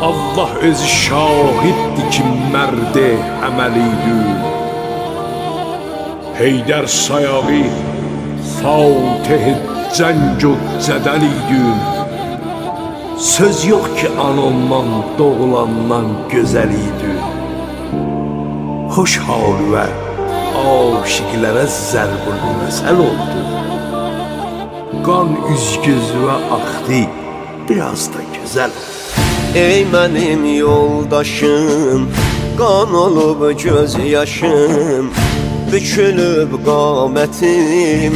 Allah özü şahiddir ki mərdi əməlidir. Heydər sayağı Fatih cəng o cədəl idin. Söz yox ki anamdan doğulandan gözəl idin. Xoş hal və aşiqlərə zərbul məsəl oldu. Qan üz-gözünə axdı, biraz da gözəl oldu. Ey mənim yoldaşım, qan olub göz yaşım, bükülüb qamətim,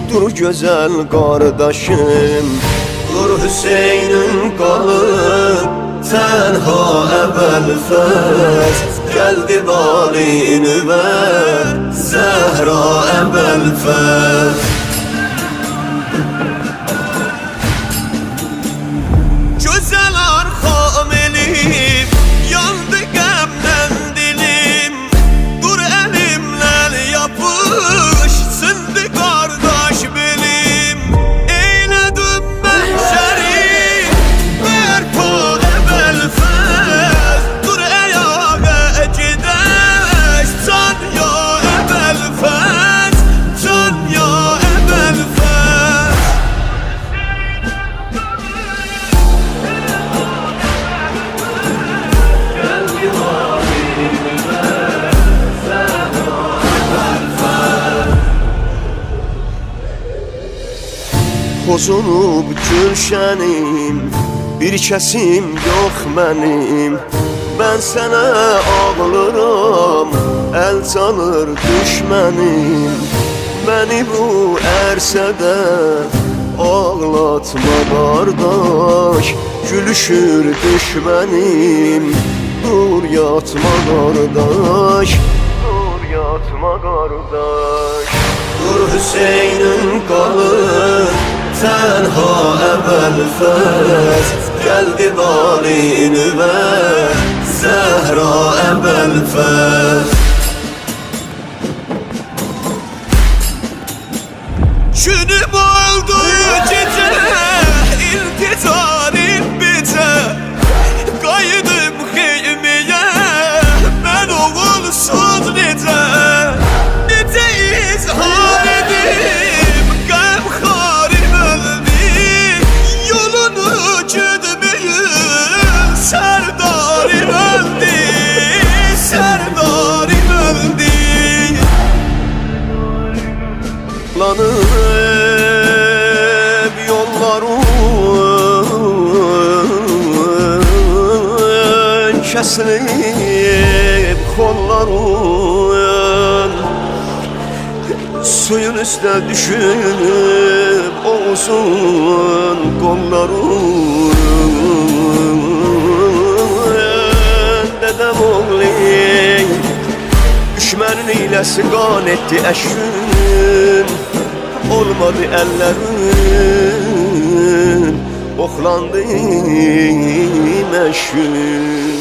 dur gözəl qardaşım. Dur Hüseynin qalıb tənha əvvəl-fəz, gəldi balinüvə Zəhra əvvəl-fəz. Gözəl arxam elim, yandı qəmdən dilim, dur əlimlə yapış, sındı qardaş belim. Eylədim mən şərim, bərpa əvvəl-fəz, dur əyağa gedək, can ya əvvəl-fəz, can ya əvvəl-fəz. Pozunub gülşənim, bir kəsim yox mənim. Mən sənə ağlıram, əl çalır düşmənim. Məni bu ərsədə ağlatma qardaş, gülüşür düşmənim. Dur yatma qardaş, dur yatma qardaş. Dur Hüseynin qalır tənha əvvəl-fəz, gəldi balinüvə Zəhra əvvəl-fəz. Günüm oldu gecə, ilticarim bizə, qayıdım xeymiyə, mən oğulsuz necə, necə izhar edim, qəmxarim öldü, yolunu güdməyim, sərdarim öldü, sərdarim öldü. Lanıb yolların, kəsilib kolların, suyun üstə düşüb olsun qolların. Dədəm oğlu düşmənin iləsi qan etdi əşkün, olmadı əllərin, oxlandı məşkün.